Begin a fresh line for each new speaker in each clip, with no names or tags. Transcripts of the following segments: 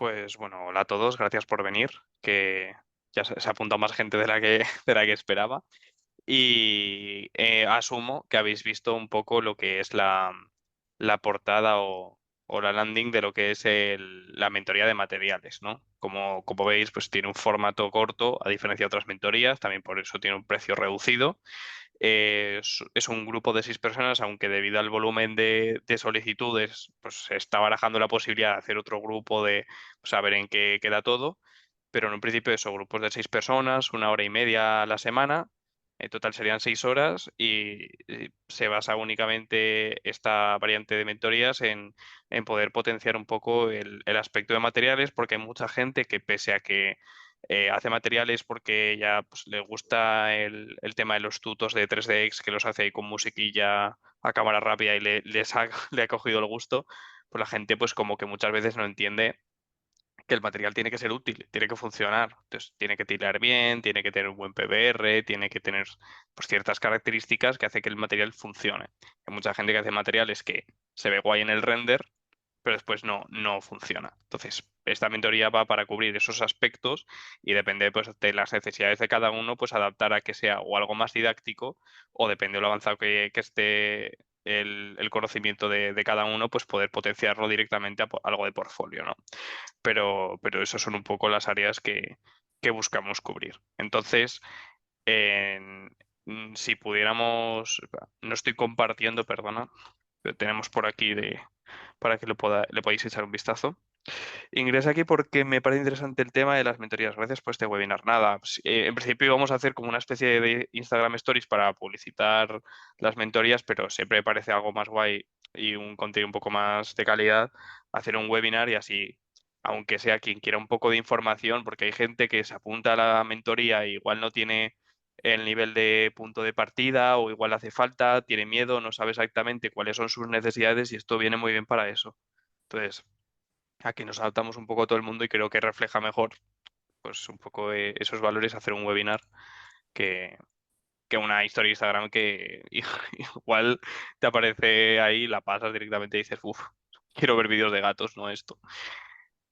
Pues bueno, hola a todos, gracias por venir, que ya se ha apuntado más gente de la que, de la que esperaba. Y asumo que habéis visto un poco lo que es la portada o la landing de lo que es la mentoría de materiales, ¿no? Como veis, pues tiene un formato corto, a diferencia de otras mentorías, también por eso tiene un precio reducido. Es un grupo de 6 personas, aunque debido al volumen de solicitudes, pues se está barajando la posibilidad de hacer otro grupo de saber en qué queda todo. Pero en un principio eso, grupos de 6 personas, 1 hora y media a la semana. En total serían 6 horas y se basa únicamente esta variante de mentorías en poder potenciar un poco el aspecto de materiales, porque hay mucha gente que pese a que hace materiales porque ya pues, le gusta el tema de los tutos de 3DX que los hace ahí con musiquilla a cámara rápida y le ha cogido el gusto, pues la gente pues como que muchas veces no entiende que el material tiene que ser útil, tiene que funcionar. Entonces, tiene que tirar bien, tiene que tener un buen PBR, tiene que tener pues, ciertas características que hace que el material funcione. Hay mucha gente que hace materiales que se ve guay en el render, pero después no funciona. Entonces, esta mentoría va para cubrir esos aspectos y depende pues, de las necesidades de cada uno, pues adaptar a que sea o algo más didáctico o depende de lo avanzado que esté el conocimiento de cada uno, pues poder potenciarlo directamente a algo de portfolio, ¿no? Pero esas son un poco las áreas que buscamos cubrir. Entonces, si pudiéramos, no estoy compartiendo, perdona, pero tenemos por aquí para que le podáis echar un vistazo. Ingresa aquí porque me parece interesante el tema de las mentorías. Gracias por este webinar. Nada, pues, en principio íbamos a hacer como una especie de Instagram Stories para publicitar las mentorías, pero siempre me parece algo más guay y un contenido un poco más de calidad hacer un webinar y así, aunque sea quien quiera un poco de información, porque hay gente que se apunta a la mentoría e igual no tiene el nivel de punto de partida o igual hace falta, tiene miedo, no sabe exactamente cuáles son sus necesidades y esto viene muy bien para eso. Entonces, aquí nos adaptamos un poco a todo el mundo y creo que refleja mejor pues un poco esos valores hacer un webinar que, que una historia de Instagram que igual te aparece ahí, la pasas directamente y dices, uff, quiero ver vídeos de gatos, no esto.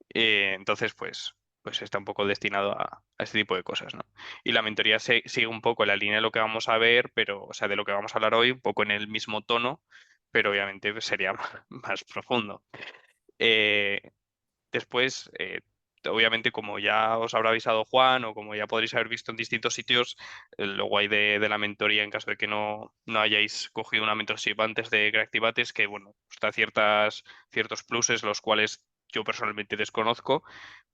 Entonces, pues está un poco destinado a este tipo de cosas, ¿no? Y la mentoría sigue un poco en la línea de lo que vamos a ver, pero, o sea, de lo que vamos a hablar hoy, un poco en el mismo tono, pero obviamente pues, sería más profundo. Eh, Después, obviamente, como ya os habrá avisado Juan o como ya podréis haber visto en distintos sitios, lo guay de la mentoría, en caso de que no hayáis cogido una mentorship antes de Creactivate, es que, bueno, os da ciertos pluses, los cuales yo personalmente desconozco,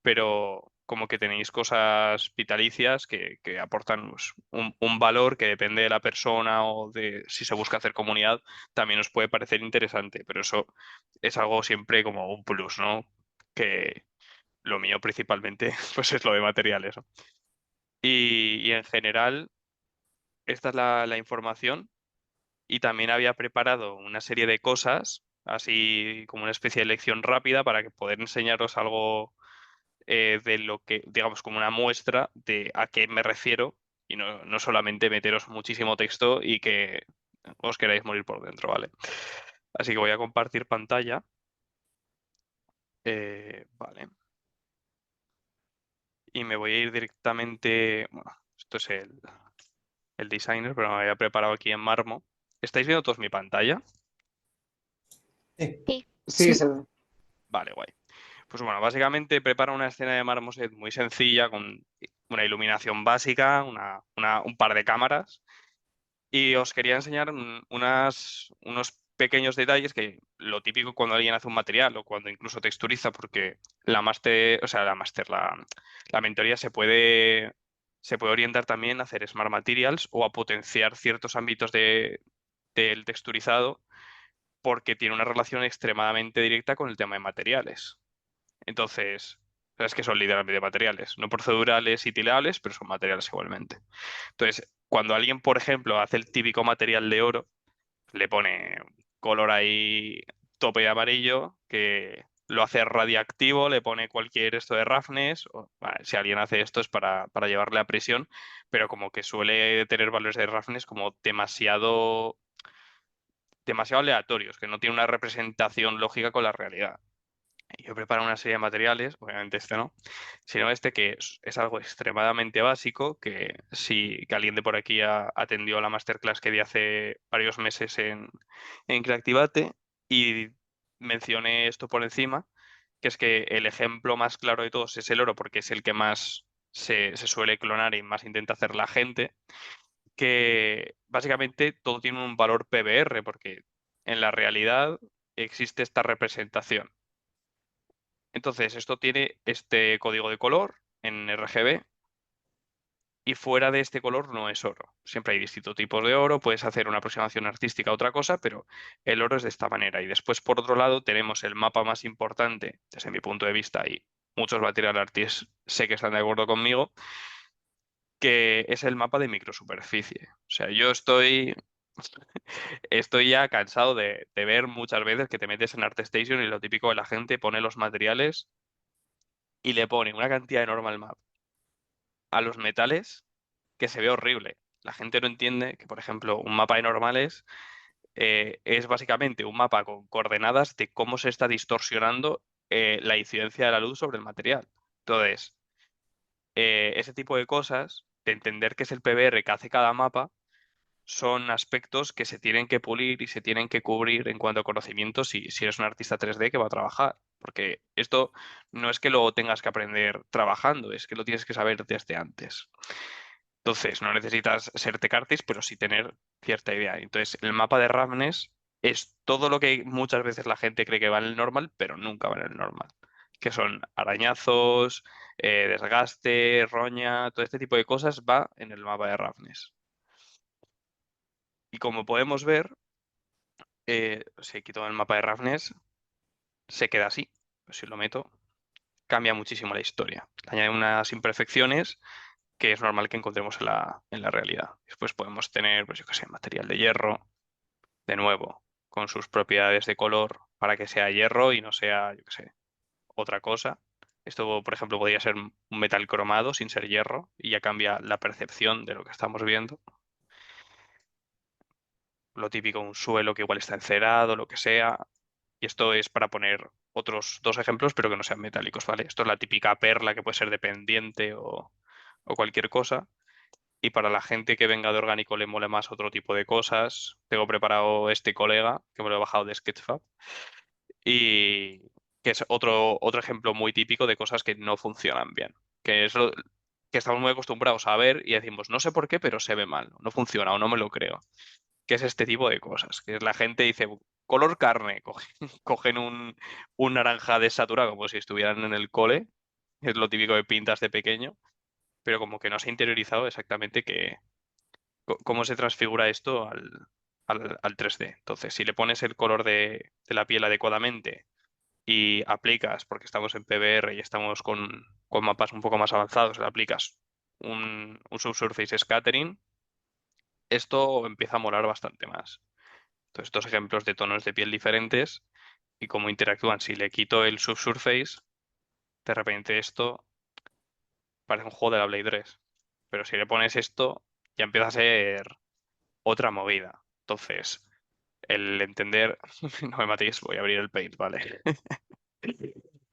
pero como que tenéis cosas vitalicias que aportan pues, un valor que depende de la persona o de si se busca hacer comunidad, también os puede parecer interesante, pero eso es algo siempre como un plus, ¿no? Que lo mío principalmente pues es lo de materiales, ¿no? Y en general, esta es la información y también había preparado una serie de cosas, así como una especie de lección rápida para que poder enseñaros algo de lo que, digamos, como una muestra de a qué me refiero y no solamente meteros muchísimo texto y que os queráis morir por dentro, ¿vale? Así que voy a compartir pantalla. Vale. Y me voy a ir directamente, bueno, esto es el designer, pero me había preparado aquí en Marmo. ¿Estáis viendo todos mi pantalla?
Sí,
Sí,
sí,
sí.
se ve.
Vale, guay. Pues bueno, básicamente prepara una escena de Marmoset muy sencilla, con una iluminación básica, un par de cámaras. Y os quería enseñar unos pequeños detalles que lo típico cuando alguien hace un material o cuando incluso texturiza, porque la máster, o sea, la mentoría se puede orientar también a hacer Smart Materials o a potenciar ciertos ámbitos del texturizado porque tiene una relación extremadamente directa con el tema de materiales. Entonces, sabes que son literalmente materiales, no procedurales y tilables, pero son materiales igualmente. Entonces, cuando alguien, por ejemplo, hace el típico material de oro, le pone color ahí tope de amarillo, que lo hace radiactivo, le pone cualquier esto de roughness, vale, si alguien hace esto es para llevarle a presión, pero como que suele tener valores de roughness como demasiado aleatorios, que no tiene una representación lógica con la realidad. Yo he preparado una serie de materiales, obviamente este no, sino este que es algo extremadamente básico, que si que alguien de por aquí atendió la masterclass que di hace varios meses en Creactivate y mencioné esto por encima, que es que el ejemplo más claro de todos es el oro, porque es el que más se suele clonar y más intenta hacer la gente, que básicamente todo tiene un valor PBR, porque en la realidad existe esta representación. Entonces, esto tiene este código de color en RGB y fuera de este color no es oro. Siempre hay distintos tipos de oro, puedes hacer una aproximación artística a otra cosa, pero el oro es de esta manera. Y después, por otro lado, tenemos el mapa más importante, desde mi punto de vista, y muchos material artists sé que están de acuerdo conmigo, que es el mapa de microsuperficie. O sea, estoy ya cansado de ver muchas veces que te metes en ArtStation y lo típico de la gente pone los materiales y le pone una cantidad de normal map a los metales que se ve horrible. La gente no entiende que, por ejemplo, un mapa de normales es básicamente un mapa con coordenadas de cómo se está distorsionando la incidencia de la luz sobre el material. Entonces, ese tipo de cosas, de entender qué es el PBR que hace cada mapa, son aspectos que se tienen que pulir y se tienen que cubrir en cuanto a conocimientos si eres un artista 3D que va a trabajar. Porque esto no es que lo tengas que aprender trabajando, es que lo tienes que saber desde antes. Entonces, no necesitas ser tecartis, pero sí tener cierta idea. Entonces, el mapa de Ravnes es todo lo que muchas veces la gente cree que va en el normal, pero nunca va en el normal. Que son arañazos, desgaste, roña, todo este tipo de cosas va en el mapa de Ravnes. Y como podemos ver, si quito el mapa de Ravnes, se queda así. Pues si lo meto, cambia muchísimo la historia. Añade unas imperfecciones que es normal que encontremos en la realidad. Después podemos tener, pues yo qué sé, material de hierro, de nuevo, con sus propiedades de color para que sea hierro y no sea, yo qué sé, otra cosa. Esto, por ejemplo, podría ser un metal cromado sin ser hierro y ya cambia la percepción de lo que estamos viendo. Lo típico, un suelo que igual está encerado, lo que sea. Y esto es para poner otros dos ejemplos, pero que no sean metálicos, ¿vale? Esto es la típica perla que puede ser de pendiente o cualquier cosa. Y para la gente que venga de orgánico le mole más otro tipo de cosas, tengo preparado este colega, que me lo he bajado de Sketchfab, y que es otro ejemplo muy típico de cosas que no funcionan bien. Que es lo que estamos muy acostumbrados a ver y decimos, no sé por qué, pero se ve mal, no funciona o no me lo creo. Que es este tipo de cosas. Que la gente dice, color carne, cogen un naranja desaturado como si estuvieran en el cole, es lo típico de pintas de pequeño, pero como que no se ha interiorizado exactamente cómo se transfigura esto al 3D. Entonces, si le pones el color de la piel adecuadamente y aplicas, porque estamos en PBR y estamos con mapas un poco más avanzados, le aplicas un subsurface scattering, esto empieza a molar bastante más. Entonces, estos ejemplos de tonos de piel diferentes y cómo interactúan. Si le quito el subsurface, de repente esto parece un juego de la Blade 3. Pero si le pones esto, ya empieza a ser otra movida. Entonces, el entender, no me matéis, voy a abrir el Paint, ¿vale?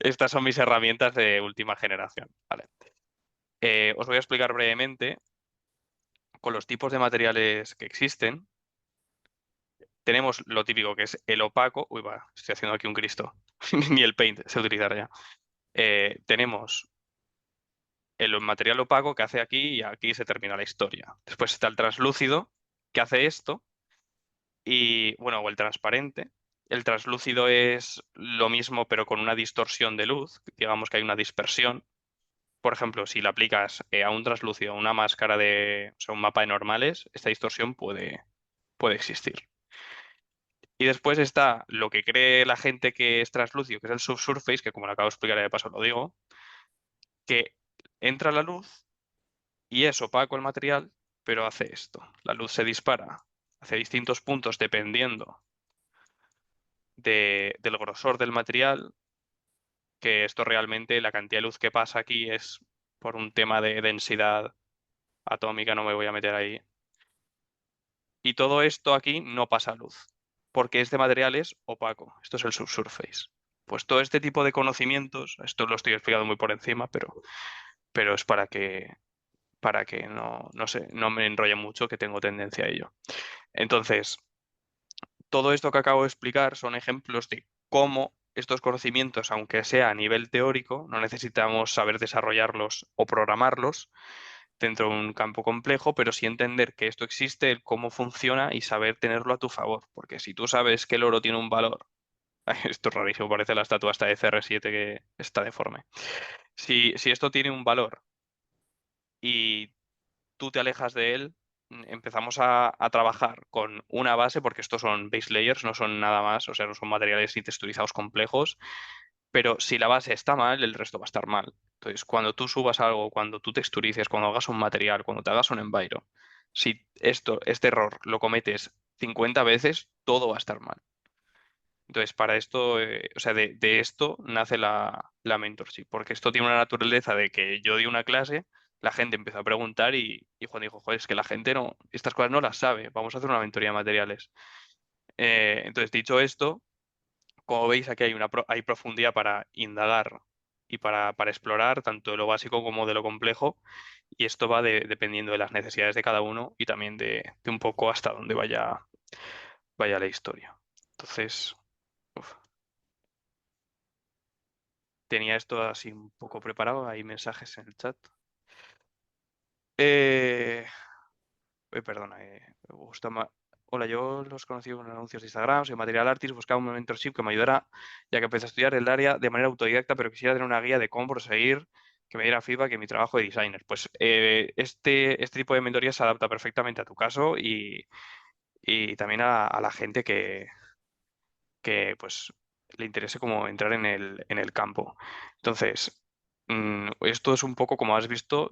Estas son mis herramientas de última generación, ¿vale? Os voy a explicar brevemente con los tipos de materiales que existen. Tenemos lo típico que es el opaco. Uy, va, estoy haciendo aquí un Cristo. Ni el Paint se utilizará ya. Tenemos el material opaco que hace aquí y aquí se termina la historia. Después está el translúcido que hace esto y, bueno, o el transparente. El translúcido es lo mismo pero con una distorsión de luz, digamos que hay una dispersión. Por ejemplo, si le aplicas a un translúcido una máscara o sea, un mapa de normales, esta distorsión puede existir. Y después está lo que cree la gente que es translúcido, que es el subsurface, que como lo acabo de explicar y de paso lo digo, que entra la luz y es opaco el material, pero hace esto. La luz se dispara hacia distintos puntos dependiendo del grosor del material, que esto realmente, la cantidad de luz que pasa aquí es por un tema de densidad atómica, no me voy a meter ahí. Y todo esto aquí no pasa luz, porque este material es opaco. Esto es el subsurface. Pues todo este tipo de conocimientos, esto lo estoy explicando muy por encima, pero es para que no sé, no me enrolle mucho, que tengo tendencia a ello. Entonces, todo esto que acabo de explicar son ejemplos de cómo estos conocimientos, aunque sea a nivel teórico, no necesitamos saber desarrollarlos o programarlos dentro de un campo complejo, pero sí entender que esto existe, el cómo funciona y saber tenerlo a tu favor. Porque si tú sabes que el oro tiene un valor, esto es rarísimo, parece la estatua esta de CR7 que está deforme. Si esto tiene un valor y tú te alejas de él, empezamos a trabajar con una base, porque estos son base layers, no son nada más, o sea, no son materiales ni texturizados complejos, pero si la base está mal, el resto va a estar mal. Entonces, cuando tú subas algo, cuando tú texturices, cuando hagas un material, cuando te hagas un enviro, si este error lo cometes 50 veces, todo va a estar mal. Entonces, para esto, o sea, de esto nace la mentorship, porque esto tiene una naturaleza de que yo di una clase, la gente empezó a preguntar y Juan dijo, joder, es que la gente no, estas cosas no las sabe, vamos a hacer una mentoría de materiales. Entonces, dicho esto, como veis, aquí hay hay profundidad para indagar y para explorar tanto de lo básico como de lo complejo, y esto va dependiendo de las necesidades de cada uno y también de un poco hasta dónde vaya la historia. Entonces, uf. Tenía esto así un poco preparado, hay mensajes en el chat. Eh, perdona, me gusta Hola, yo los conocí con anuncios de Instagram, soy Material Artist, buscaba un mentorship que me ayudara, ya que empecé a estudiar el área de manera autodidacta, pero quisiera tener una guía de cómo proseguir, que me diera feedback en mi trabajo de designer. Pues este tipo de mentoría se adapta perfectamente a tu caso y también a la gente que pues le interese como entrar en el campo. Entonces, esto es un poco, como has visto,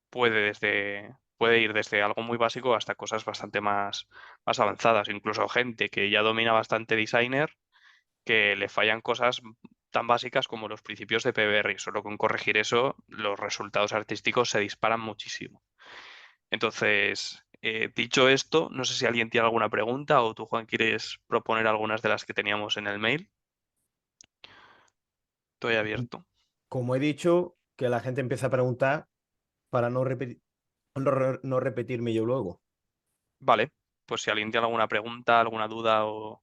puede ir desde algo muy básico hasta cosas bastante más avanzadas. Incluso gente que ya domina bastante designer, que le fallan cosas tan básicas como los principios de PBR. Y solo con corregir eso, los resultados artísticos se disparan muchísimo. Entonces, dicho esto, no sé si alguien tiene alguna pregunta o tú, Juan, quieres proponer algunas de las que teníamos en el mail. Estoy abierto.
Como he dicho, que la gente empieza a preguntar para no repetirme yo luego.
Vale, pues si alguien tiene alguna pregunta, alguna duda o...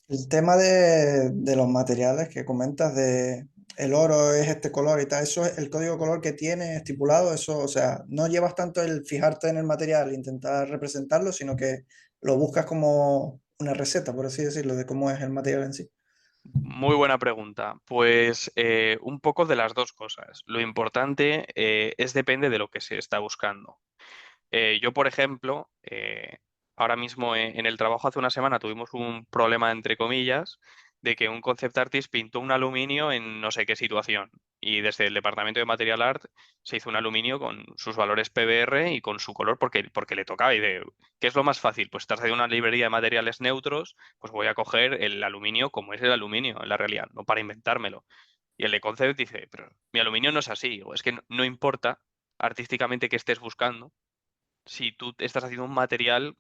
El tema de los materiales que comentas de el oro es este color y tal, eso es el código color que tiene estipulado, eso, o sea, no llevas tanto el fijarte en el material e intentar representarlo, sino que lo buscas como una receta, por así decirlo, de cómo es el material en sí.
Muy buena pregunta. Pues un poco de las dos cosas. Lo importante es depende de lo que se está buscando. Yo, por ejemplo, ahora mismo en el trabajo hace una semana tuvimos un problema, entre comillas, de que un concept artist pintó un aluminio en no sé qué situación. Y desde el departamento de Material Art se hizo un aluminio con sus valores PBR y con su color porque le tocaba. ¿Qué es lo más fácil? Pues estás haciendo una librería de materiales neutros, pues voy a coger el aluminio como es el aluminio en la realidad, no para inventármelo. Y el de concept dice, pero mi aluminio no es así, o es que no importa artísticamente que estés buscando si tú estás haciendo un material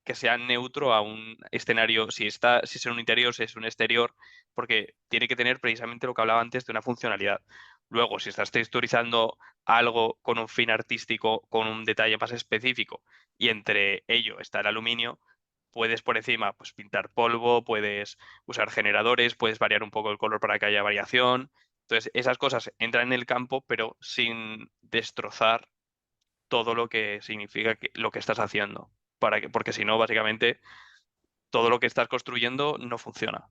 que sea neutro a un escenario, si es un interior, si es un exterior, porque tiene que tener precisamente lo que hablaba antes de una funcionalidad. Luego, si estás texturizando algo con un fin artístico, con un detalle más específico, y entre ello está el aluminio, puedes por encima pues, pintar polvo, puedes usar generadores, puedes variar un poco el color para que haya variación. Entonces, esas cosas entran en el campo, pero sin destrozar todo lo que significa lo que estás haciendo. Porque si no, básicamente, todo lo que estás construyendo no funciona.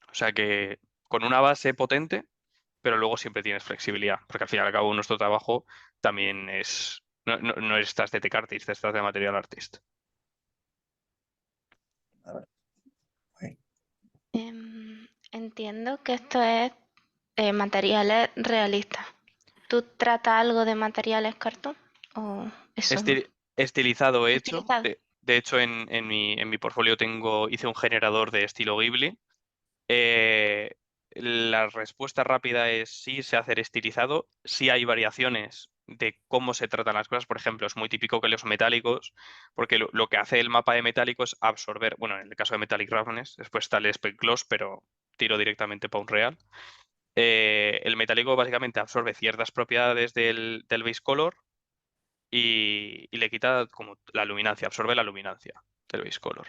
O sea que con una base potente, pero luego siempre tienes flexibilidad, porque al fin y al cabo nuestro trabajo también es... No estás de tech artist, estás de material artist.
A ver, ahí.
Entiendo que esto es materiales realistas. ¿Tú tratas algo de materiales cartón? ¿O eso es
Estilizado he hecho.
estilizado?
De hecho, en mi portfolio hice un generador de estilo Ghibli. Eh, la respuesta rápida es sí, sé hacer estilizado. Sí hay variaciones de cómo se tratan las cosas. Por ejemplo, es muy típico que los metálicos, porque lo que hace el mapa de metálico es absorber, bueno, en el caso de Metallic Roughness, después está el Spec Gloss, pero tiro directamente para un real. El metálico básicamente absorbe ciertas propiedades del base color y le quita como la luminancia, absorbe la luminancia del base color.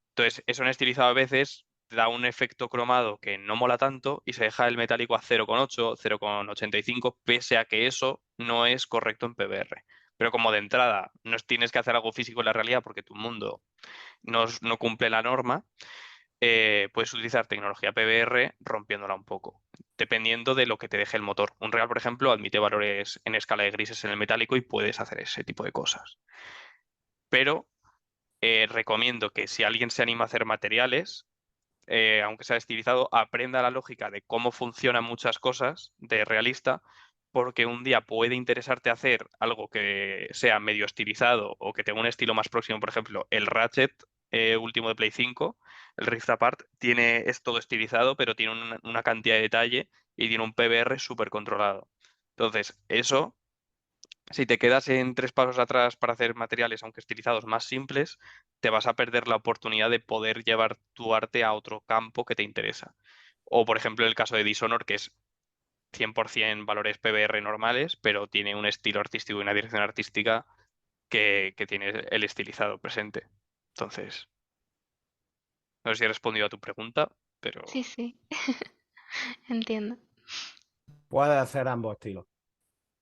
Entonces, eso en estilizado a veces da un efecto cromado que no mola tanto y se deja el metálico a 0,8, 0,85, pese a que eso no es correcto en PBR. Pero como de entrada no tienes que hacer algo físico en la realidad porque tu mundo no cumple la norma, puedes utilizar tecnología PBR rompiéndola un poco, dependiendo de lo que te deje el motor. Un Real, por ejemplo, admite valores en escala de grises en el metálico y puedes hacer ese tipo de cosas. Pero recomiendo que si alguien se anima a hacer materiales, aunque sea estilizado, aprenda la lógica de cómo funcionan muchas cosas de realista, porque un día puede interesarte hacer algo que sea medio estilizado o que tenga un estilo más próximo. Por ejemplo, el Ratchet último de Play 5, el Rift Apart, es todo estilizado, pero tiene una cantidad de detalle y tiene un PBR súper controlado. Entonces, eso, si te quedas en 3 pasos atrás para hacer materiales, aunque estilizados, más simples, te vas a perder la oportunidad de poder llevar tu arte a otro campo que te interesa. O, por ejemplo, el caso de Dishonor, que es 100% valores PBR normales, pero tiene un estilo artístico y una dirección artística que tiene el estilizado presente. Entonces, no sé si he respondido a tu pregunta, pero...
Sí, sí, entiendo.
Puedes hacer ambos estilos,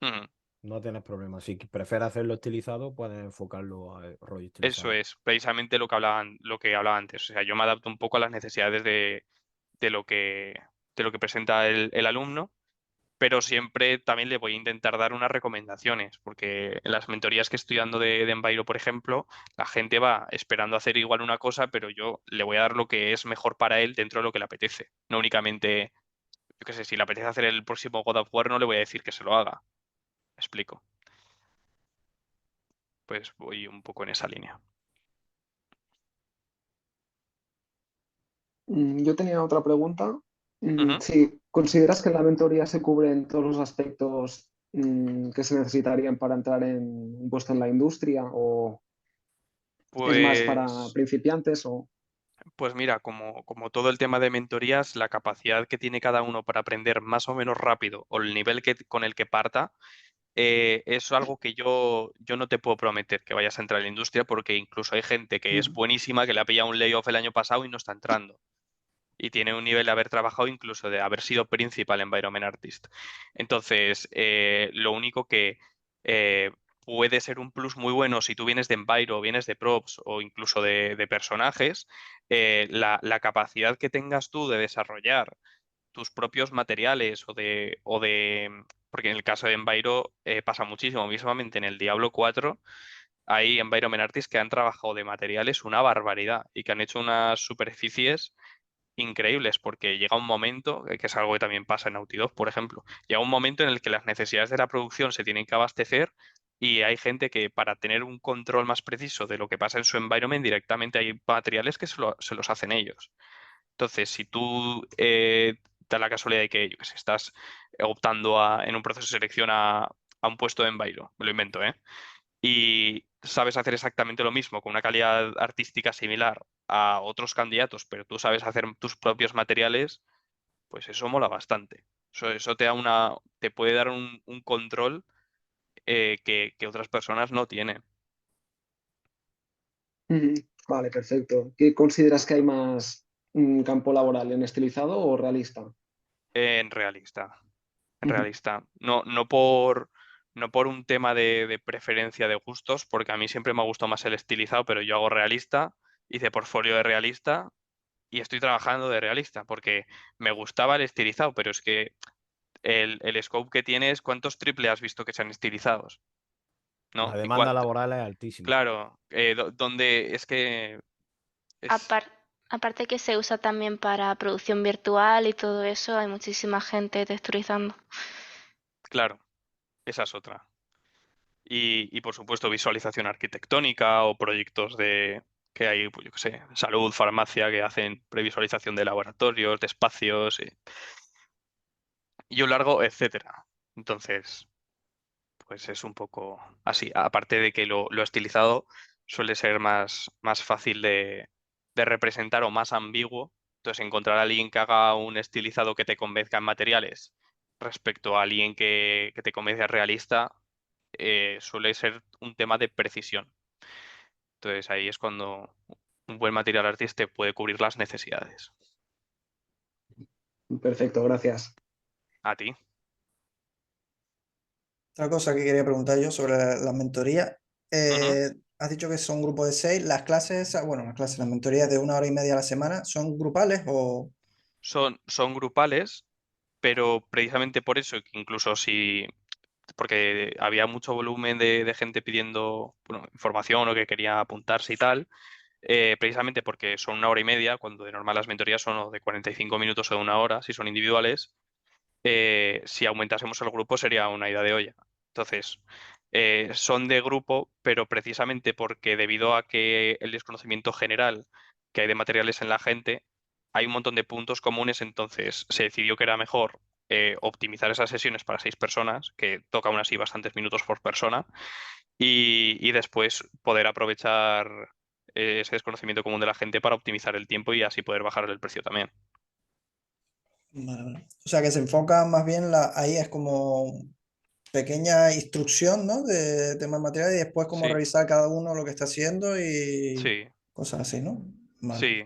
Ujú.
no tienes problema. Si prefieres hacerlo estilizado, puedes enfocarlo a rollo
Eso
estilizado.
es precisamente lo que hablaba antes. O sea, yo me adapto un poco a las necesidades de lo de lo que presenta el alumno, pero siempre también le voy a intentar dar unas recomendaciones, porque en las mentorías que estoy dando de Enviro, por ejemplo, la gente va esperando hacer igual una cosa, pero yo le voy a dar lo que es mejor para él dentro de lo que le apetece. No únicamente, yo qué sé, si le apetece hacer el próximo God of War, no le voy a decir que se lo haga. ¿Me explico? Pues voy un poco en esa línea.
Yo tenía otra pregunta.
Ujú.
Si consideras que en la mentoría se cubren todos los aspectos que se necesitarían para entrar en un puesto en la industria o es más para
Pues
principiantes o...
Pues mira, como todo el tema de mentorías, la capacidad que tiene cada uno para aprender más o menos rápido o el nivel con el que parta, es algo que yo no te puedo prometer que vayas a entrar en la industria porque incluso hay gente que es
Ujú,
buenísima, que le ha pillado un layoff el año pasado y no está entrando. Y tiene un nivel de haber trabajado, incluso de haber sido principal environment artist. Entonces, lo único que eh, puede ser un plus muy bueno si tú vienes de Enviro, vienes de props o incluso de personajes, la capacidad que tengas tú de desarrollar tus propios materiales porque en el caso de Enviro pasa muchísimo, mismamente en el Diablo 4 hay environment artists que han trabajado de materiales una barbaridad y que han hecho unas superficies increíbles, porque llega un momento, que es algo que también pasa en Naughty Dog, por ejemplo, llega un momento en el que las necesidades de la producción se tienen que abastecer y hay gente que para tener un control más preciso de lo que pasa en su environment, directamente hay materiales que se los hacen ellos. Entonces, si tú da la casualidad de que, yo que sé, estás optando en un proceso de selección a un puesto de enviro, me lo invento, ¿eh? Y sabes hacer exactamente lo mismo con una calidad artística similar a otros candidatos, pero tú sabes hacer tus propios materiales, pues eso mola bastante. Eso te puede dar un control que otras personas no tienen.
ujú. Vale, perfecto. ¿Qué consideras que hay más campo laboral, en estilizado o realista?
En realista, en
Ujú,
realista. No por un tema de preferencia de gustos, porque a mí siempre me ha gustado más el estilizado, pero yo hago realista, hice portfolio de realista y estoy trabajando de realista, porque me gustaba el estilizado, pero es que el scope que tienes, ¿cuántos triple has visto que sean estilizados?
La
¿No?
demanda laboral es altísima.
Claro, donde es que es,
Apar- Aparte que se usa también para producción virtual y todo eso, hay muchísima gente texturizando.
claro, esa es otra. Y por supuesto visualización arquitectónica o proyectos que hay, pues yo qué sé, salud, farmacia, que hacen previsualización de laboratorios, de espacios y un largo, etcétera. Entonces, pues es un poco así. Aparte de que lo estilizado suele ser más fácil de representar o más ambiguo. Entonces, encontrar a alguien que haga un estilizado que te convenzca en materiales respecto a alguien que te convenzca realista, suele ser un tema de precisión. Entonces, ahí es cuando un buen material artista te puede cubrir las necesidades.
Perfecto, gracias.
A ti.
Otra cosa que quería preguntar yo sobre la mentoría.
Ujú.
Has dicho que son grupos de 6. Las clases, bueno, las mentorías de 1 hora y media a la semana, ¿son grupales o...?
Son grupales, pero precisamente por eso, que incluso porque había mucho volumen de gente pidiendo, bueno, información o que quería apuntarse y tal, precisamente porque son 1 hora y media, cuando de normal las mentorías son o de 45 minutos o de 1 hora, si son individuales, si aumentásemos el grupo sería una ida de olla. Entonces, son de grupo, pero precisamente porque debido a que el desconocimiento general que hay de materiales en la gente, hay un montón de puntos comunes, entonces se decidió que era mejor optimizar esas sesiones para 6 personas, que toca aún así bastantes minutos por persona, y después poder aprovechar ese desconocimiento común de la gente para optimizar el tiempo y así poder bajar el precio también.
Vale, vale. O sea, que se enfoca más bien, ahí es como pequeña instrucción, ¿no? De temas materiales y después como
Sí,
revisar cada uno lo que está haciendo y
sí,
cosas así, ¿no? Vale.
sí.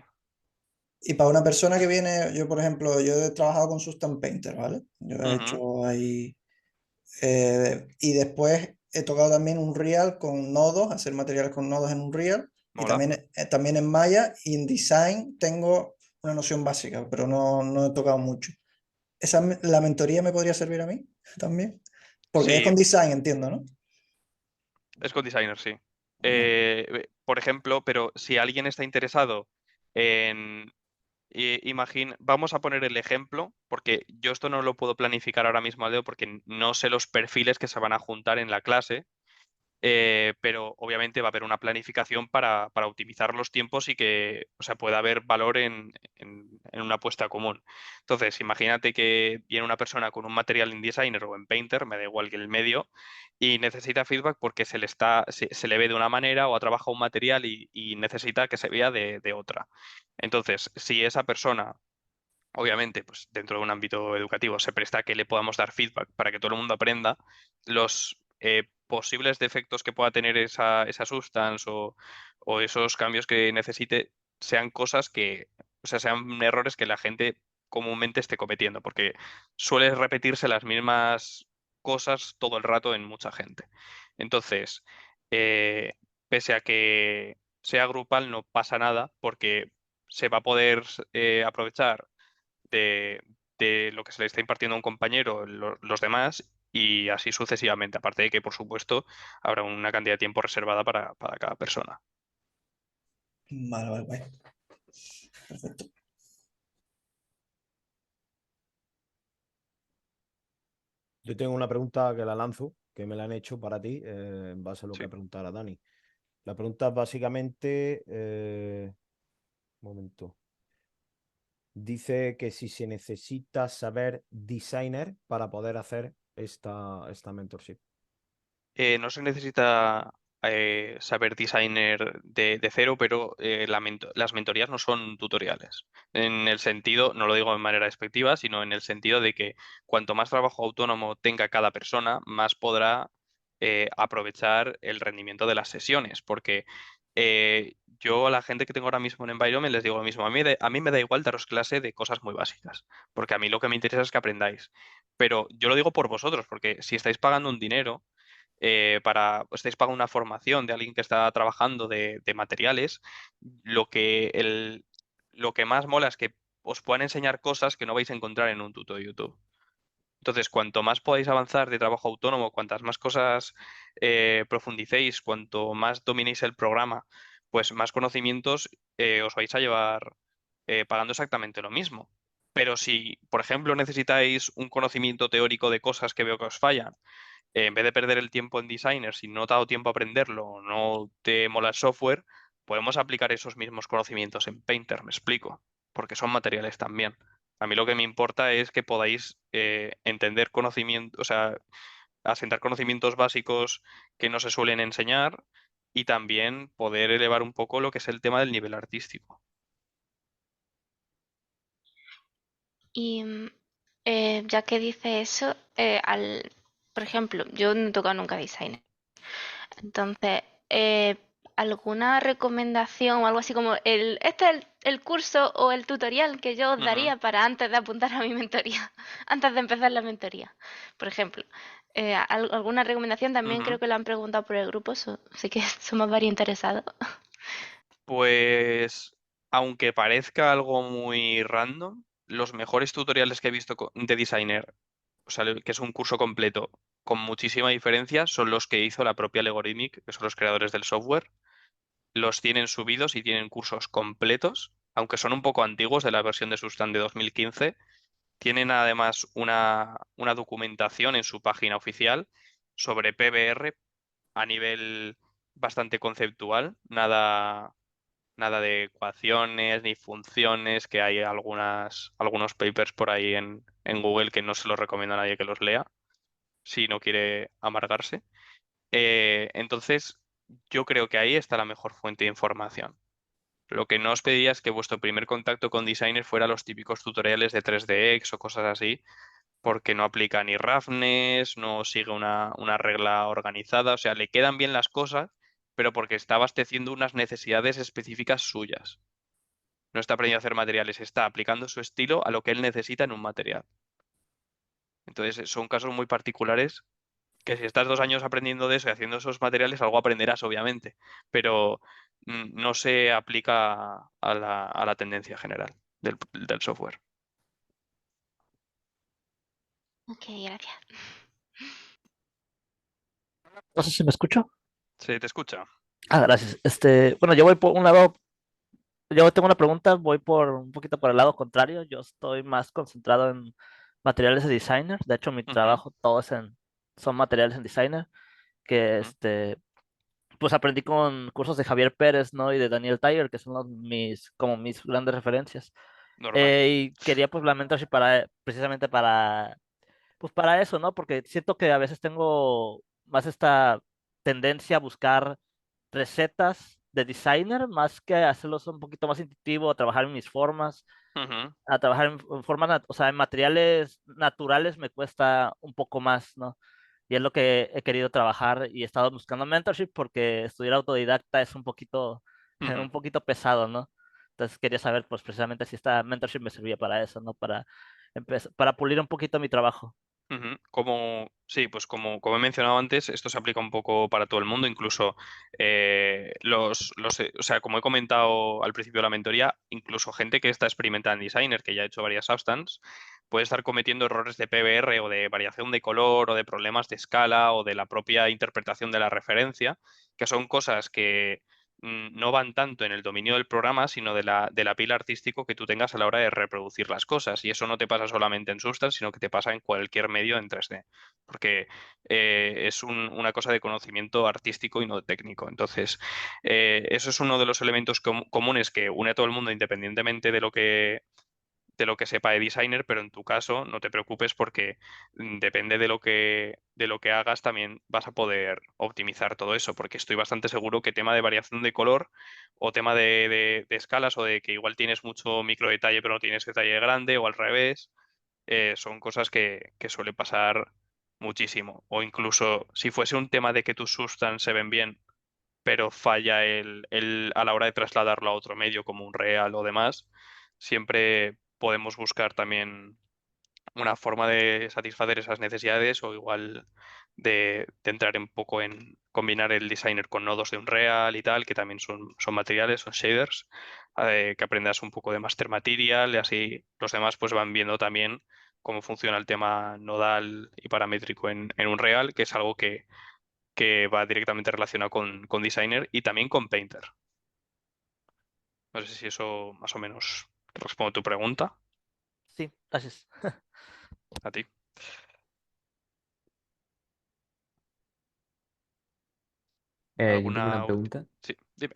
Y para una persona que viene, yo por ejemplo, yo he trabajado con Sustan Painter, ¿vale? Yo he
Ujú.
hecho ahí, y después he tocado también un Real con nodos, hacer materiales con nodos en un Real, y
Mola.
también en Maya, y en Design tengo una noción básica, pero no he tocado mucho. ¿La mentoría me podría servir a mí también? Porque es
Sí,
con Design, entiendo, ¿no?
es con designer, sí.
Vale.
Por ejemplo, pero si alguien está interesado en, vamos a poner el ejemplo, porque yo esto no lo puedo planificar ahora mismo al dedo porque no sé los perfiles que se van a juntar en la clase, pero obviamente va a haber una planificación para optimizar los tiempos y que, o sea, pueda haber valor en una apuesta común. Entonces, imagínate que viene una persona con un material en Designer o en Painter, me da igual que el medio, y necesita feedback porque se le ve de una manera o ha trabajado un material y necesita que se vea de otra. Entonces, si esa persona obviamente, pues dentro de un ámbito educativo se presta a que le podamos dar feedback para que todo el mundo aprenda los posibles defectos que pueda tener esa substance o esos cambios que necesite sean cosas que, o sea, sean errores que la gente comúnmente esté cometiendo, porque suele repetirse las mismas cosas todo el rato en mucha gente. Entonces, pese a que sea grupal, no pasa nada porque se va a poder aprovechar de, de lo que se le está impartiendo a un compañero, los demás, y así sucesivamente. Aparte de que, por supuesto, habrá una cantidad de tiempo reservada para cada persona.
Vale, vale, guay. Perfecto.
Yo tengo una pregunta que la lanzo, que me la han hecho para ti, en base a lo
Sí.
que preguntara Dani. La pregunta es básicamente, un momento, dice que si se necesita saber designer para poder hacer esta mentorship.
No se necesita saber designer de cero, pero las mentorías no son tutoriales. En el sentido, no lo digo de manera despectiva, sino en el sentido de que cuanto más trabajo autónomo tenga cada persona, más podrá aprovechar el rendimiento de las sesiones. Porque yo a la gente que tengo ahora mismo en Environment les digo lo mismo. A mí me da igual daros clase de cosas muy básicas, porque a mí lo que me interesa es que aprendáis. Pero yo lo digo por vosotros, porque si estáis pagando un dinero estáis pagando una formación de alguien que está trabajando de materiales, lo que más mola es que os puedan enseñar cosas que no vais a encontrar en un tuto de YouTube. Entonces, cuanto más podáis avanzar de trabajo autónomo, cuantas más cosas profundicéis, cuanto más dominéis el programa, pues más conocimientos os vais a llevar pagando exactamente lo mismo. Pero si, por ejemplo, necesitáis un conocimiento teórico de cosas que veo que os fallan, en vez de perder el tiempo en designer, si no te ha dado tiempo a aprenderlo o no te mola el software, podemos aplicar esos mismos conocimientos en Painter, me explico, porque son materiales también. A mí lo que me importa es que podáis entender conocimiento, o sea, asentar conocimientos básicos que no se suelen enseñar y también poder elevar un poco lo que es el tema del nivel artístico.
Y ya que dice eso, por ejemplo, yo no he tocado nunca designer. Entonces, ¿alguna recomendación o algo así como este es el curso o el tutorial que yo os
Ujú,
daría para antes de apuntar a mi mentoría, antes de empezar la mentoría? Por ejemplo, alguna recomendación también
ujú.
creo que lo han preguntado por el grupo, así que somos varios interesados.
Pues, aunque parezca algo muy random, los mejores tutoriales que he visto de designer, o sea, que es un curso completo con muchísima diferencia, son los que hizo la propia Algorithmic, que son los creadores del software. Los tienen subidos y tienen cursos completos, aunque son un poco antiguos de la versión de Substan de 2015. Tienen además una documentación en su página oficial sobre PBR a nivel bastante conceptual, nada de ecuaciones ni funciones, que hay algunos papers por ahí en Google que no se los recomiendo a nadie que los lea si no quiere amargarse. Entonces, yo creo que ahí está la mejor fuente de información. Lo que no os pedía es que vuestro primer contacto con Designer fuera los típicos tutoriales de 3DX o cosas así, porque no aplica ni roughness, no sigue una regla organizada, o sea, le quedan bien las cosas, pero porque está abasteciendo unas necesidades específicas suyas. No está aprendiendo a hacer materiales, está aplicando su estilo a lo que él necesita en un material. Entonces, son casos muy particulares que si estás 2 años aprendiendo de eso y haciendo esos materiales, algo aprenderás, obviamente, pero no se aplica a la tendencia general del software.
Ok, gracias.
No sé si me escucho.
¿Se te escucha?
Gracias. Bueno, yo voy por un lado, yo tengo una pregunta, voy por un poquito por el lado contrario. Yo estoy más concentrado en materiales de designer. De hecho, mi
Ujú,
trabajo todo son materiales en designer, que
ujú.
pues aprendí con cursos de Javier Pérez, ¿no? Y de Daniel Tiger, que son como mis grandes referencias.
Normal.
Y quería pues la mentorship precisamente pues para eso, ¿no? Porque siento que a veces tengo más esta tendencia a buscar recetas de designer más que hacerlos un poquito más intuitivo, a trabajar en mis formas,
Ujú,
a trabajar en formas, o sea, en materiales naturales me cuesta un poco más, ¿no? Y es lo que he querido trabajar y he estado buscando mentorship porque estudiar autodidacta es un poquito,
ujú.
un poquito pesado, ¿no? Entonces quería saber, pues precisamente si esta mentorship me servía para eso, ¿no? Para pulir un poquito mi trabajo.
Ujú. Sí, pues como he mencionado antes, esto se aplica un poco para todo el mundo, incluso o sea, como he comentado al principio de la mentoría, incluso gente que está experimentada en designer, que ya ha hecho varias substance, puede estar cometiendo errores de PBR o de variación de color o de problemas de escala o de la propia interpretación de la referencia, que son cosas que no van tanto en el dominio del programa, sino de la pila artístico que tú tengas a la hora de reproducir las cosas. Y eso no te pasa solamente en Substance, sino que te pasa en cualquier medio en 3D. Porque es una cosa de conocimiento artístico y no técnico. Entonces, eso es uno de los elementos comunes que une a todo el mundo independientemente de lo que sepa de designer, pero en tu caso no te preocupes porque depende de lo que hagas, también vas a poder optimizar todo eso, porque estoy bastante seguro que tema de variación de color o tema de escalas o de que igual tienes mucho micro detalle pero no tienes detalle grande o al revés, son cosas que suele pasar muchísimo. O incluso si fuese un tema de que tus substance se ven bien, pero falla a la hora de trasladarlo a otro medio como un real o demás, siempre podemos buscar también una forma de satisfacer esas necesidades o igual de entrar un poco en combinar el designer con nodos de un real y tal, que también son materiales, son shaders, que aprendas un poco de master material y así los demás pues van viendo también cómo funciona el tema nodal y paramétrico en un real, que es algo que va directamente relacionado con Designer y también con Painter. No sé si eso más o menos responde a tu pregunta.
Sí, gracias.
A ti.
Yo tengo una
¿Alguna última?
pregunta.
Sí, dime.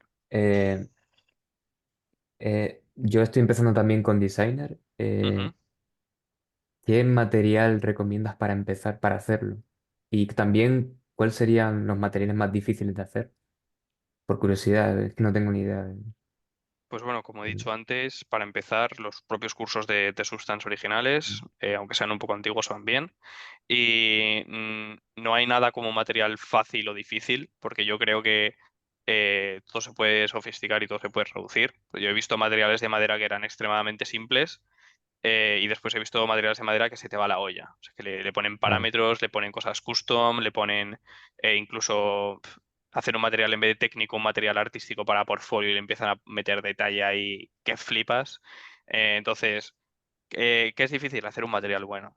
Eh, yo estoy empezando también con Designer.
Ujú.
¿Qué material recomiendas para empezar para hacerlo? Y también, ¿cuáles serían los materiales más difíciles de hacer? Por curiosidad, es que no tengo ni idea.
Pues bueno, como he dicho antes, para empezar, los propios cursos de Substance originales, aunque sean un poco antiguos, van bien. Y no hay nada como material fácil o difícil, porque yo creo que todo se puede sofisticar y todo se puede reducir. Yo he visto materiales de madera que eran extremadamente simples y después he visto materiales de madera que se te va la olla. O sea, que le ponen
Claro,
parámetros, le ponen cosas custom, le ponen incluso hacer un material en vez de técnico, un material artístico para portfolio y le empiezan a meter detalle ahí que flipas. Entonces, ¿qué es difícil? Hacer un material bueno.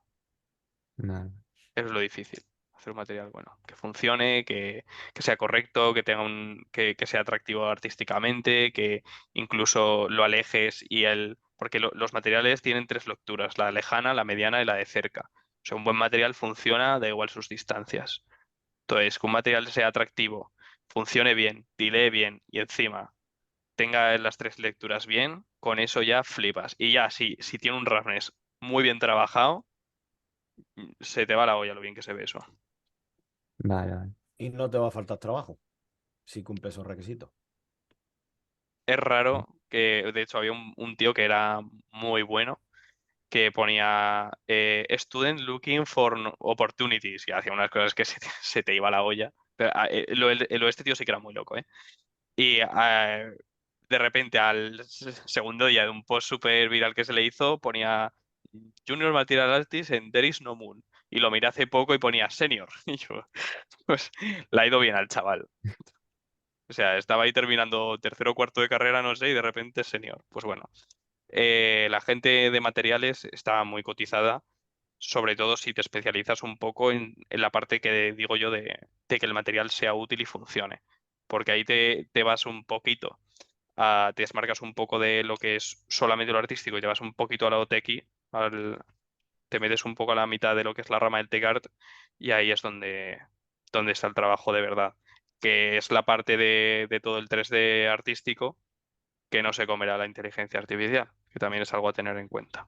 vale,
Eso es lo difícil. Hacer un material bueno, que funcione, que sea correcto, que tenga que sea atractivo artísticamente, que incluso lo alejes y el. Porque los materiales tienen tres lecturas, la lejana, la mediana y la de cerca. O sea, un buen material funciona, da igual sus distancias. Entonces, que un material sea atractivo, funcione bien, tilee bien y encima tenga las tres lecturas bien, con eso ya flipas. Y ya, si tiene un roughness muy bien trabajado, se te va la olla lo bien que se ve eso.
vale, vale.
Y no te va a faltar trabajo si cumple esos requisitos.
Es raro que, de hecho, había un tío que era muy bueno, que ponía Student looking for opportunities y hacía unas cosas que se te iba la olla. Pero, este tío sí que era muy loco, ¿eh? Y de repente, al segundo día de un post súper viral que se le hizo, ponía Junior Material Artist en There is no Moon. Y lo miré hace poco y ponía Senior. Y yo, pues, le ha ido bien al chaval. O sea, estaba ahí terminando tercero o cuarto de carrera, no sé, y de repente Senior. Pues bueno. La gente de materiales está muy cotizada, sobre todo si te especializas un poco en la parte que digo yo de que el material sea útil y funcione, porque ahí te vas un poquito, te desmarcas un poco de lo que es solamente lo artístico y te vas un poquito a la tequi, te metes un poco a la mitad de lo que es la rama del tech art y ahí es donde está el trabajo de verdad, que es la parte de todo el 3D artístico que no se comerá la inteligencia artificial, que también es algo a tener en cuenta.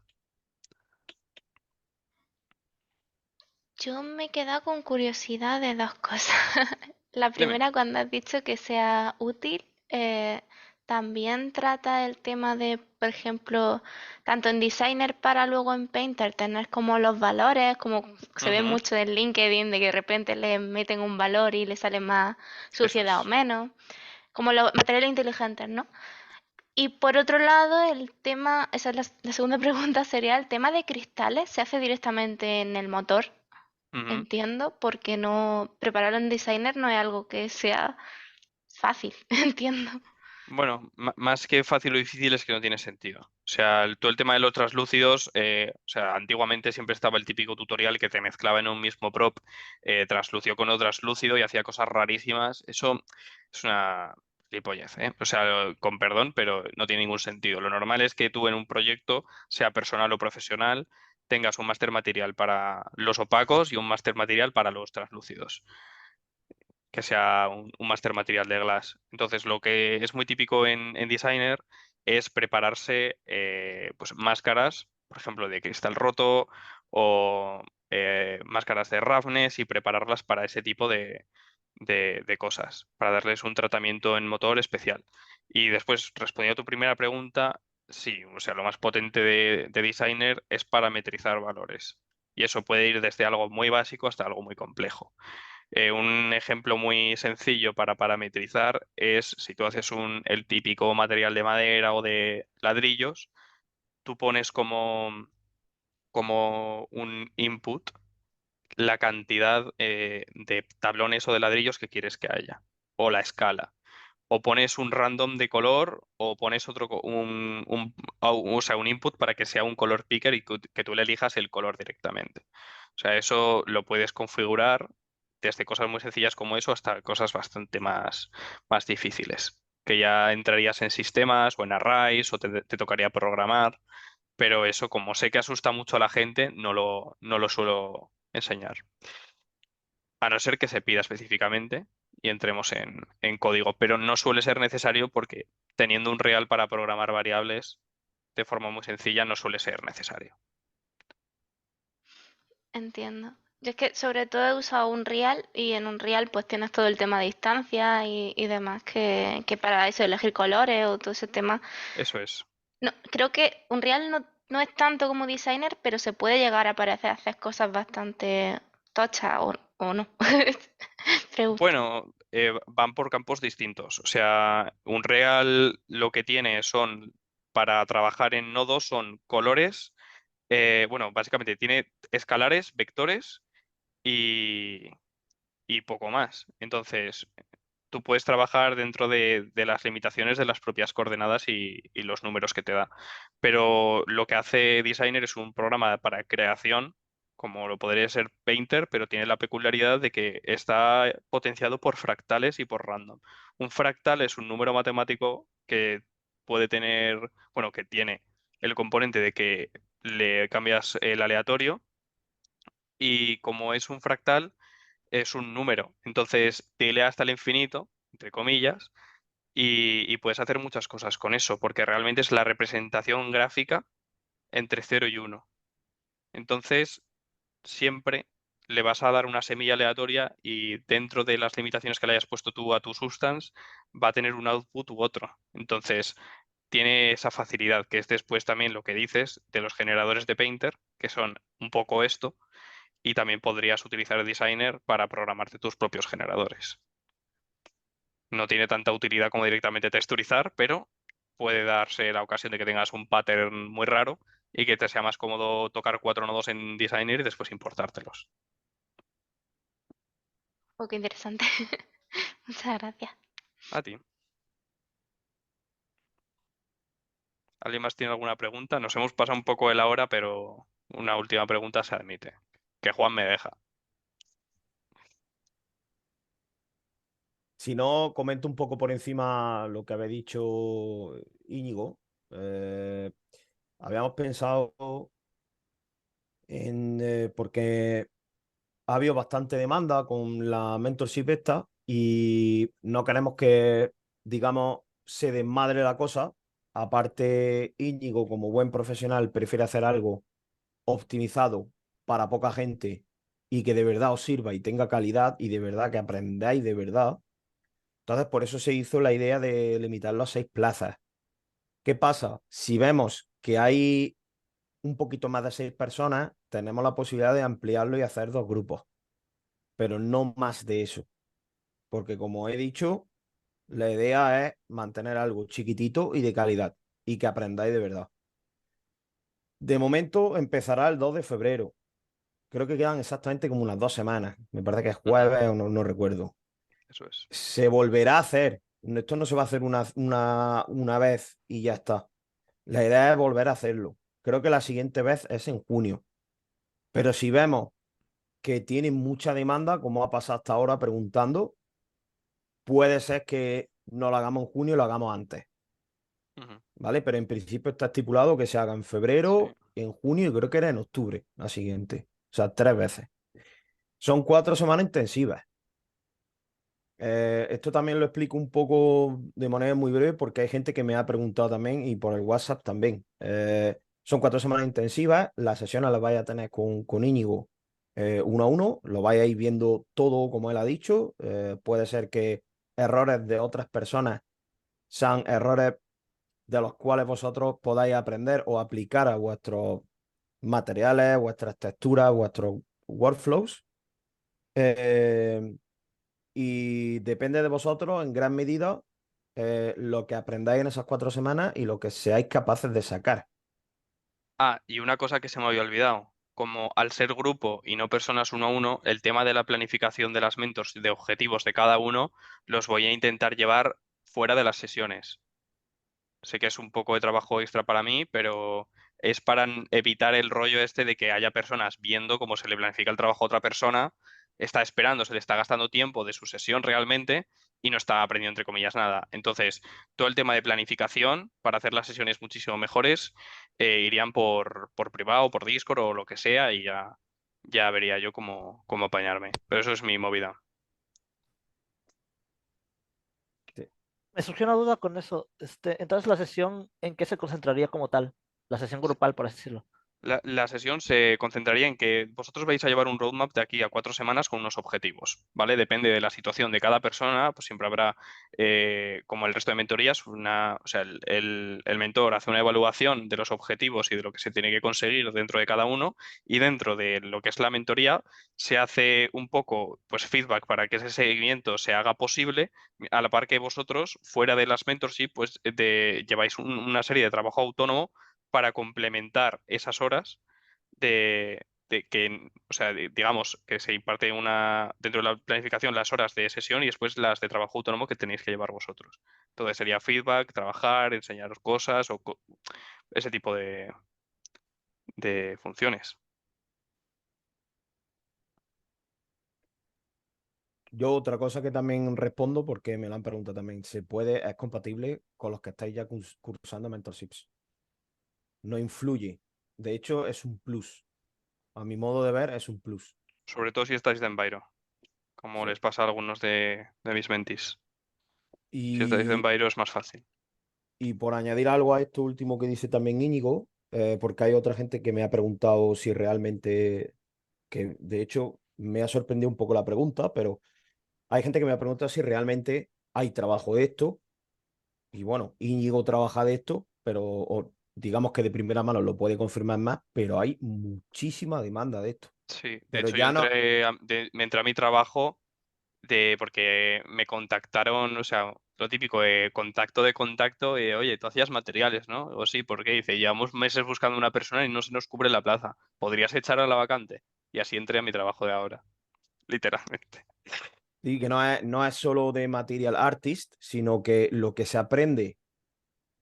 Yo me he quedado con curiosidad de dos cosas. La
Dime.
primera, cuando has dicho que sea útil, también trata el tema de, por ejemplo, tanto en Designer para luego en Painter, tener como los valores, como se ve
Ujú.
mucho en LinkedIn, de que de repente le meten un valor y le sale más
Eso
suciedad o
es.
menos, como los materiales inteligentes, ¿no? Y por otro lado, el tema, esa es la segunda pregunta, sería el tema de cristales, ¿se hace directamente en el motor?
Ujú.
Entiendo, porque no preparar un designer no es algo que sea fácil, entiendo.
Bueno, más que fácil o difícil es que no tiene sentido. O sea, todo el tema de los translúcidos, o sea, antiguamente siempre estaba el típico tutorial que te mezclaba en un mismo prop translúcido con otro translúcido y hacía cosas rarísimas. Eso es una gilipollez, ¿eh? O sea, con perdón, pero no tiene ningún sentido. Lo normal es que tú en un proyecto, sea personal o profesional, tengas un máster material para los opacos y un máster material para los translúcidos, que sea un máster material de Glass. Entonces, lo que es muy típico en Designer es prepararse pues, máscaras, por ejemplo, de cristal roto o máscaras de roughness y prepararlas para ese tipo de cosas, para darles un tratamiento en motor especial. Y después, respondiendo a tu primera pregunta, sí, o sea, lo más potente de Designer es parametrizar valores. Y eso puede ir desde algo muy básico hasta algo muy complejo. Un ejemplo muy sencillo para parametrizar es si tú haces el típico material de madera o de ladrillos, tú pones como un input la cantidad de tablones o de ladrillos que quieres que haya, o la escala. O pones un random de color, o pones otro, o sea, un input para que sea un color picker y que tú le elijas el color directamente. O sea, eso lo puedes configurar desde cosas muy sencillas como eso hasta cosas bastante más difíciles, que ya entrarías en sistemas o en arrays o te tocaría programar, pero eso, como sé que asusta mucho a la gente, no lo suelo enseñar. A no ser que se pida específicamente y entremos en código, pero no suele ser necesario porque teniendo un real para programar variables de forma muy sencilla no suele ser necesario.
Entiendo. Yo es que sobre todo he usado Unreal y en Unreal pues tienes todo el tema de distancia y demás que para eso elegir colores o todo ese tema.
Eso es.
No, creo que Unreal no es tanto como designer, pero se puede llegar a parecer a hacer cosas bastante tochas o no. Pregunto.
Bueno, van por campos distintos. O sea, Unreal lo que tiene son, para trabajar en nodos, son colores. Bueno, básicamente tiene escalares, vectores y, y poco más. Entonces, tú puedes trabajar dentro de las limitaciones de las propias coordenadas y los números que te da. Pero lo que hace Designer es un programa para creación, como lo podría ser Painter, pero tiene la peculiaridad de que está potenciado por fractales y por random. Un fractal es un número matemático que puede tener, bueno, que tiene el componente de que le cambias el aleatorio y como es un fractal, es un número. Entonces, tile hasta el infinito, entre comillas, y puedes hacer muchas cosas con eso, porque realmente es la representación gráfica entre 0 y 1. Entonces, siempre le vas a dar una semilla aleatoria y dentro de las limitaciones que le hayas puesto tú a tu substance, va a tener un output u otro. Entonces, tiene esa facilidad, que es después también lo que dices de los generadores de Painter, que son un poco esto, y también podrías utilizar el Designer para programarte tus propios generadores. No tiene tanta utilidad como directamente texturizar, pero puede darse la ocasión de que tengas un pattern muy raro y que te sea más cómodo tocar 4 nodos en Designer y después importártelos.
Oh, qué interesante. Muchas gracias.
A ti. ¿Alguien más tiene alguna pregunta? Nos hemos pasado un poco de la hora, pero una última pregunta se admite. Que Juan me deja.
Si no, comento un poco por encima lo que había dicho Íñigo. Eh, Habíamos pensado porque ha habido bastante demanda con la mentorship esta y no queremos que, digamos, se desmadre la cosa. Aparte, Íñigo, como buen profesional, prefiere hacer algo optimizado para poca gente y que de verdad os sirva y tenga calidad y de verdad que aprendáis de verdad. Entonces, por eso se hizo la idea de limitarlo a 6 plazas. ¿Qué pasa? Si vemos que hay un poquito más de 6 personas, tenemos la posibilidad de ampliarlo y hacer 2 grupos, pero no más de eso, porque como he dicho, la idea es mantener algo chiquitito y de calidad y que aprendáis de verdad. De momento empezará el 2 de febrero. Creo que quedan exactamente como unas 2 semanas. Me parece que es
Ujú,
jueves o no recuerdo.
eso es.
Se volverá a hacer. Esto no se va a hacer una vez y ya está. La idea es volver a hacerlo. Creo que la siguiente vez es en junio. Pero si vemos que tiene mucha demanda, como ha pasado hasta ahora preguntando, puede ser que no lo hagamos en junio, lo hagamos antes,
Ujú,
¿vale? Pero en principio está estipulado que se haga en
sí.
febrero, en junio y creo que era en octubre, la siguiente. O sea, 3 veces. Son 4 semanas intensivas. Esto también lo explico un poco de manera muy breve porque hay gente que me ha preguntado también y por el WhatsApp también. Son 4 semanas intensivas, las sesiones las vais a tener con Íñigo 1 a 1, lo vais a ir viendo todo como él ha dicho. Puede ser que errores de otras personas sean errores de los cuales vosotros podáis aprender o aplicar a vuestros materiales, vuestras texturas, vuestros workflows. Eh, y depende de vosotros en gran medida lo que aprendáis en esas 4 semanas y lo que seáis capaces de sacar.
Ah, y una cosa que se me había olvidado. Como al ser grupo y no personas 1 a 1, el tema de la planificación de las mentors y de objetivos de cada uno los voy a intentar llevar fuera de las sesiones. Sé que es un poco de trabajo extra para mí, pero es para evitar el rollo este de que haya personas viendo cómo se le planifica el trabajo a otra persona, está esperando, se le está gastando tiempo de su sesión realmente y no está aprendiendo entre comillas nada. Entonces, todo el tema de planificación para hacer las sesiones muchísimo mejores irían por privado, por Discord o lo que sea y ya vería yo cómo apañarme. Pero eso es mi movida.
Sí.
Me surgió una duda con eso. Entonces, la sesión, ¿en qué se concentraría como tal? La sesión grupal, por así decirlo.
La sesión se concentraría en que vosotros vais a llevar un roadmap de aquí a 4 semanas con unos objetivos, ¿vale? Depende de la situación de cada persona, pues siempre habrá, como el resto de mentorías, o sea, el mentor hace una evaluación de los objetivos y de lo que se tiene que conseguir dentro de cada uno, y dentro de lo que es la mentoría se hace un poco, pues, feedback para que ese seguimiento se haga posible, a la par que vosotros, fuera de las mentorship, pues, lleváis una serie de trabajo autónomo para complementar esas horas de que, o sea, digamos, que se imparte dentro de la planificación las horas de sesión y después las de trabajo autónomo que tenéis que llevar vosotros. Entonces sería feedback, trabajar, enseñaros cosas o ese tipo de funciones.
Yo otra cosa que también respondo, porque me la han preguntado también, ¿es compatible con los que estáis ya cursando mentorships? No influye. De hecho, es un plus. A mi modo de ver, es un plus.
Sobre todo si estáis de Enviro, como
Sí.
les pasa a algunos de mis mentis. Si estáis de
Y,
Enviro es más fácil.
y por añadir algo a esto último que dice también Íñigo, porque hay otra gente que me ha preguntado si realmente, que de hecho me ha sorprendido un poco la pregunta, pero hay gente que me ha preguntado si realmente hay trabajo de esto. Y bueno, Íñigo trabaja de esto, pero digamos que de primera mano lo puede confirmar más, pero hay muchísima demanda de esto.
Sí, de
Pero
hecho yo
ya no,
me entré a mi trabajo porque me contactaron, o sea, lo típico de contacto, oye, tú hacías materiales, ¿no? O sí, ¿por qué? Dice, llevamos meses buscando una persona y no se nos cubre la plaza. ¿Podrías echar a la vacante? Y así entré a mi trabajo de ahora, literalmente.
sí, que no es solo de material artist, sino que lo que se aprende,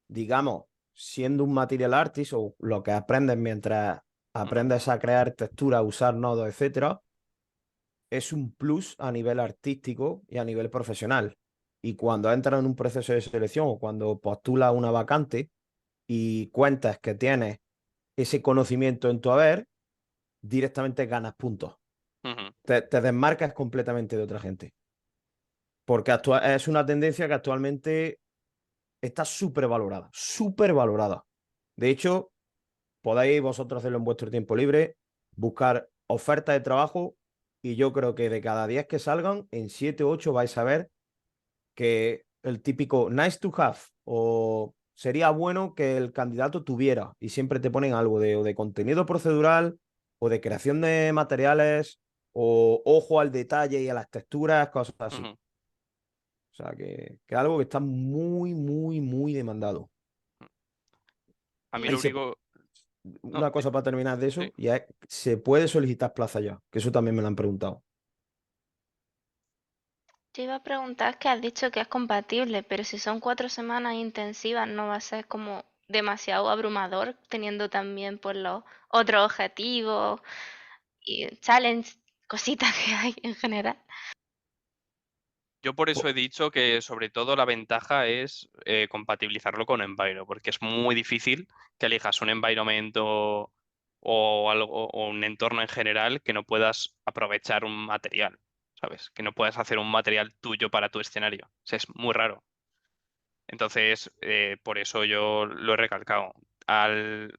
digamos, siendo un material artist o lo que aprendes mientras
Ujú,
aprendes a crear texturas, usar nodos, etcétera, es un plus a nivel artístico y a nivel profesional. Y cuando entras en un proceso de selección o cuando postulas una vacante y cuentas que tienes ese conocimiento en tu haber, directamente ganas puntos.
ujú.
Te desmarcas completamente de otra gente. Porque es una tendencia que actualmente está súper valorada, súper valorada. De hecho, podéis vosotros hacerlo en vuestro tiempo libre, buscar ofertas de trabajo y yo creo que de cada 10 que salgan, en 7 o 8 vais a ver que el típico nice to have o sería bueno que el candidato tuviera y siempre te ponen algo o de contenido procedural o de creación de materiales o ojo al detalle y a las texturas, cosas así.
Ujú.
O sea, que es algo que está muy, muy, muy demandado.
A mí
Y
lo único... No,
una cosa para terminar de
sí.
eso, ya se puede solicitar plaza ya, que eso también me lo han preguntado.
Te iba a preguntar que has dicho que es compatible, pero si son 4 semanas intensivas, ¿no va a ser como demasiado abrumador, teniendo también por los otros objetivos y challenge, cositas que hay en general?
Yo por eso
Po-
he dicho que sobre todo la ventaja es compatibilizarlo con Enviro, porque es muy difícil que elijas un environment o algo o un entorno en general que no puedas aprovechar un material, ¿sabes? Que no puedas hacer un material tuyo para tu escenario. O sea, es muy raro. Entonces, por eso yo lo he recalcado. Al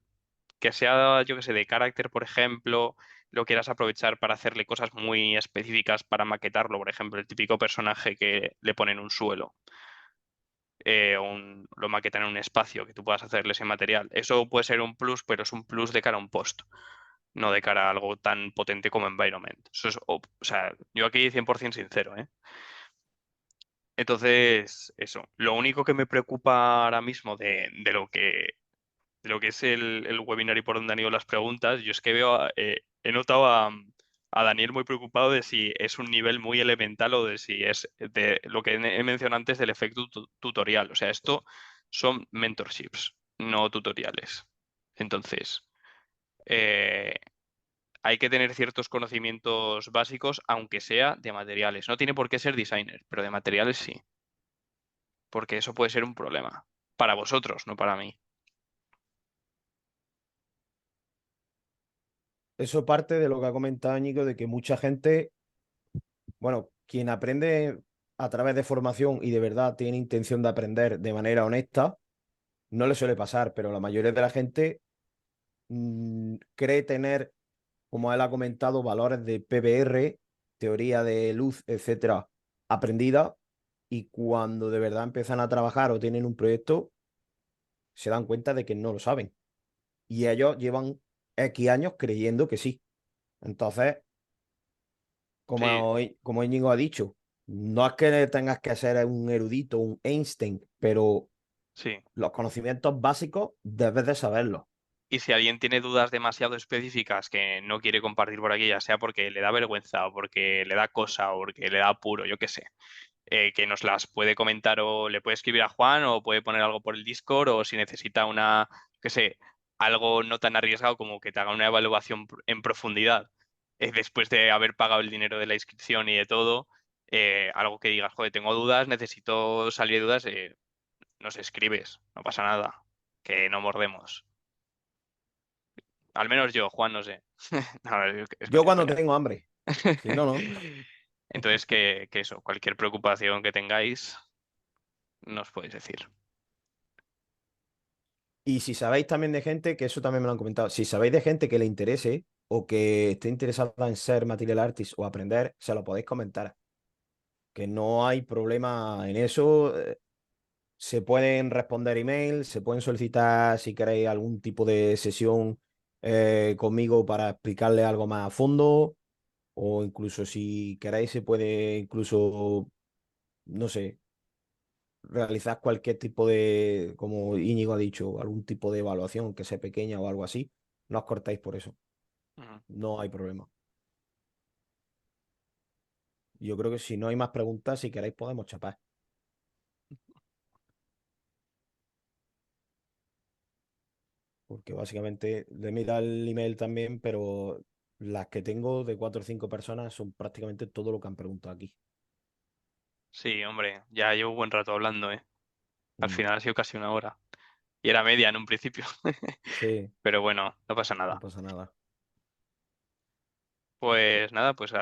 que sea, yo que sé, de carácter, por ejemplo, lo quieras aprovechar para hacerle cosas muy específicas para maquetarlo, por ejemplo, el típico personaje que le ponen un suelo, lo maquetan en un espacio que tú puedas hacerle ese material. Eso puede ser un plus, pero es un plus de cara a un post, no de cara a algo tan potente como environment. Eso es, o sea, yo aquí 100% sincero, ¿eh? Entonces, eso. Lo único que me preocupa ahora mismo de lo que es el webinar y por donde han ido las preguntas, yo es que he notado a Daniel muy preocupado de si es un nivel muy elemental o de si es de lo que he mencionado antes del efecto tutorial. O sea, esto son mentorships, no tutoriales. Entonces, eh, hay que tener ciertos conocimientos básicos, aunque sea de materiales. No tiene por qué ser designer, pero de materiales sí, porque eso puede ser un problema. Para vosotros, no para mí.
Eso parte de lo que ha comentado Ñico, de que mucha gente, bueno, quien aprende a través de formación y de verdad tiene intención de aprender de manera honesta, no le suele pasar, pero la mayoría de la gente cree tener, como él ha comentado, valores de PBR, teoría de luz, etcétera, aprendida, y cuando de verdad empiezan a trabajar o tienen un proyecto, se dan cuenta de que no lo saben. Y ellos llevan X años creyendo que sí. Entonces, como Íñigo ha dicho, no es que tengas que ser un erudito, un Einstein, pero
Sí.
los conocimientos básicos debes de saberlos.
Y si alguien tiene dudas demasiado específicas que no quiere compartir por aquí, ya sea porque le da vergüenza o porque le da cosa o porque le da apuro, yo qué sé, que nos las puede comentar o le puede escribir a Juan o puede poner algo por el Discord o si necesita una, qué sé, algo no tan arriesgado como que te haga una evaluación en profundidad después de haber pagado el dinero de la inscripción y de todo, algo que digas, joder, tengo dudas, necesito salir de dudas, nos escribes, no pasa nada, que no mordemos. Al menos yo, Juan, no sé. No,
Yo
es
cuando
coña.
tengo hambre, si no, no.
Entonces, que eso, cualquier preocupación que tengáis, nos podéis decir.
Y si sabéis también de gente, que eso también me lo han comentado, si sabéis de gente que le interese o que esté interesada en ser material artist o aprender, se lo podéis comentar. Que no hay problema en eso. Se pueden responder email, se pueden solicitar si queréis algún tipo de sesión conmigo para explicarle algo más a fondo. O incluso si queréis, se puede incluso, no sé, realizar cualquier tipo de, como Íñigo ha dicho, algún tipo de evaluación que sea pequeña o algo así. No os cortáis por eso.
Ujú.
No hay problema. Yo creo que si no hay más preguntas, si queréis, podemos chapar. Porque básicamente le mira el email también, pero las que tengo de 4 o 5 personas son prácticamente todo lo que han preguntado aquí.
Sí, hombre, ya llevo un buen rato hablando, ¿eh? Al
Mm,
final ha sido casi una hora. Y era media en un principio.
sí,
Pero bueno, no pasa
no
nada.
pasa nada.
Pues nada, pues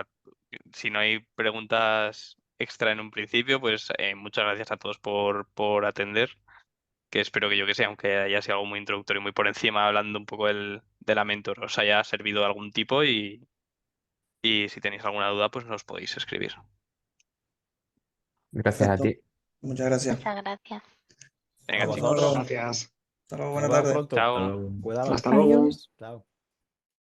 si no hay preguntas extra en un principio, pues muchas gracias a todos por atender. Que espero que yo que sé, aunque haya sido algo muy introductorio, muy por encima, hablando un poco de la mentor, os haya servido de algún tipo y si tenéis alguna duda, pues nos podéis escribir.
Gracias a
Perfecto.
ti.
Muchas gracias.
Muchas gracias.
A
Venga,
Hasta
chicos.
vosotros.
Gracias.
Hasta luego,
Nos
buena
vemos
tarde.
pronto.
Hasta
Chao.
luego.
Cuidado.
Hasta luego.
Adiós.
Chao.